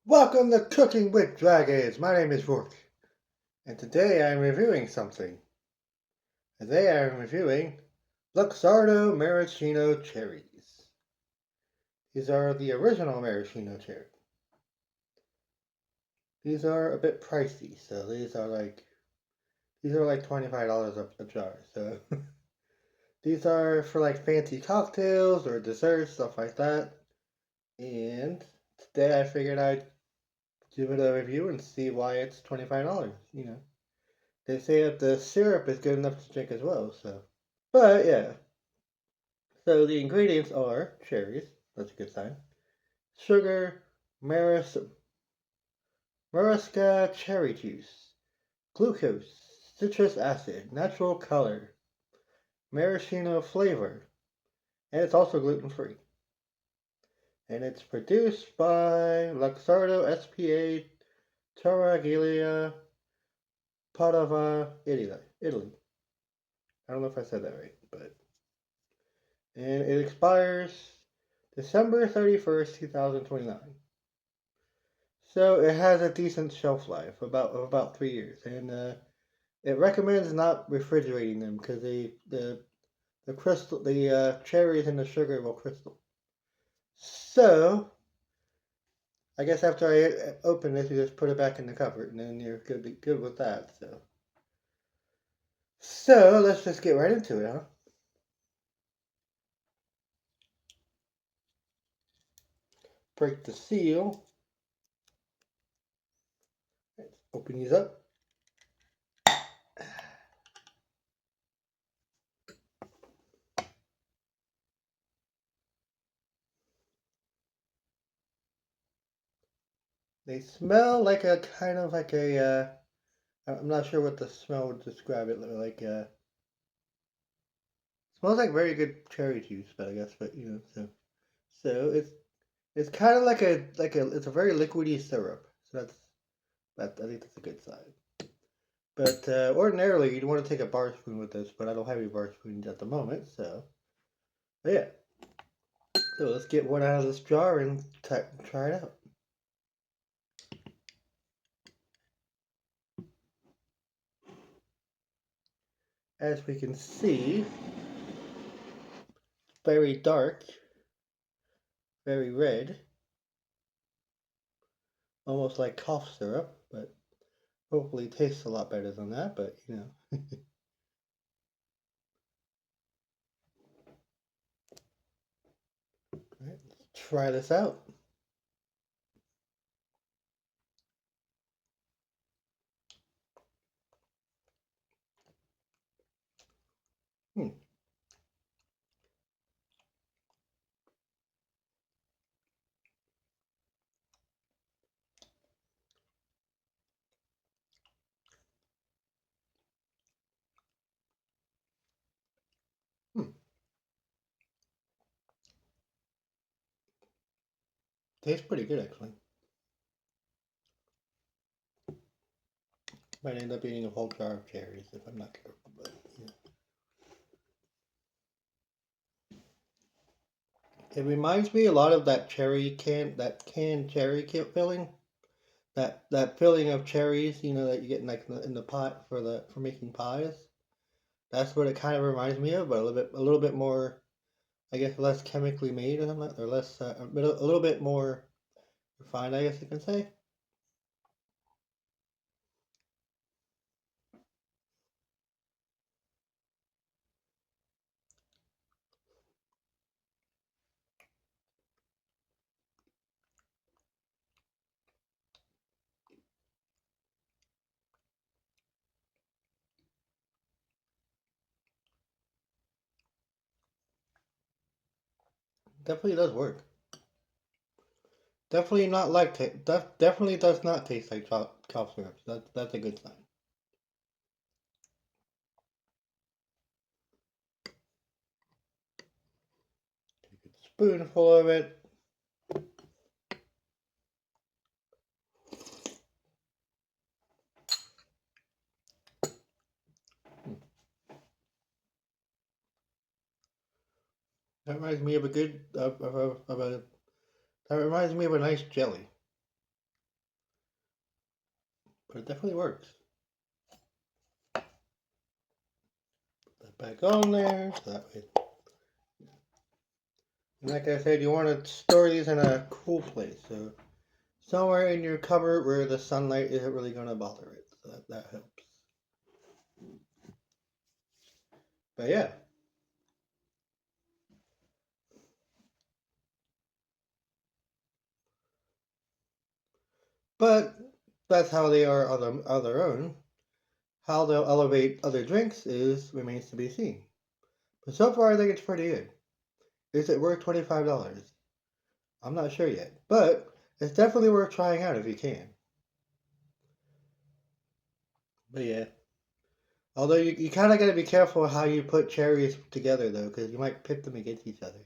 Welcome to Cooking with Dragons. My name is Rourke, and today I'm reviewing something. Today I'm reviewing Luxardo Maraschino Cherries. These are the original maraschino cherry. These are a bit pricey, so these are like $25 a jar. So these are for like fancy cocktails or desserts, stuff like that. And today I figured I'd give it a review and see why it's $25. They say that the syrup is good enough to drink as well, so. But yeah, so the ingredients are cherries, that's a good sign, sugar, maris, Marasca cherry juice, glucose, citrus acid, natural color, maraschino flavor, and it's also gluten free. And it's produced by Luxardo SPA Tarraglia Padova, Italy. I don't know if I said that right, but and it expires December 31st, 2029. So it has a decent shelf life, about 3 years, and it recommends not refrigerating them because the cherries and the sugar will crystal. So I guess after I open this, you just put it back in the cupboard, and then you're good with that. So let's just get right into it, huh? Break the seal. Let's open these up. They smell like a kind of like a. I'm not sure what the smell would describe it like. Smells like very good cherry juice, but I guess, but so it's kind of like a it's a very liquidy syrup. So I think that's a good sign. But ordinarily you'd want to take a bar spoon with this, but I don't have any bar spoons at the moment, so but yeah. So let's get one out of this jar and try it out. As we can see, very dark, very red, almost like cough syrup, but hopefully tastes a lot better than that. But right, let's try this out. Hmm. Hmm. Tastes pretty good actually. Might end up eating a whole jar of cherries if I'm not careful, but it reminds me a lot of that canned cherry filling, that filling of cherries, that you get in the pot for making pies. That's what it kind of reminds me of, but a little bit more, I guess, less chemically made or something, or less, a little bit more refined, I guess you can say. Definitely does work. Definitely not like definitely does not taste like cough syrup. That's a good sign. Take a spoonful of it. That reminds me of a good of a that reminds me of a nice jelly. But it definitely works. Put that back on there, so that way. And like I said, you want to store these in a cool place, so somewhere in your cupboard where the sunlight isn't really going to bother it. So that helps. But yeah. But that's how they are on their own. How they'll elevate other drinks remains to be seen. But so far, I think it's pretty good. Is it worth $25? I'm not sure yet, but it's definitely worth trying out if you can. But yeah. Although you kind of got to be careful how you put cherries together, though, because you might pit them against each other.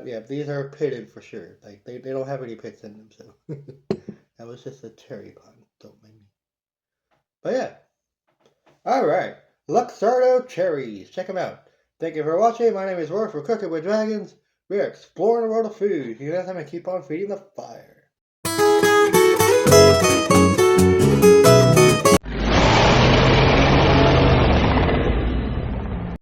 Yeah, these are pitted for sure. Like they don't have any pits in them, so that was just a cherry pun. Don't mind me. But yeah, all right, Luxardo cherries. Check them out. Thank you for watching. My name is Roy for Cooking with Dragons. We're exploring the world of food. You guys have to keep on feeding the fire.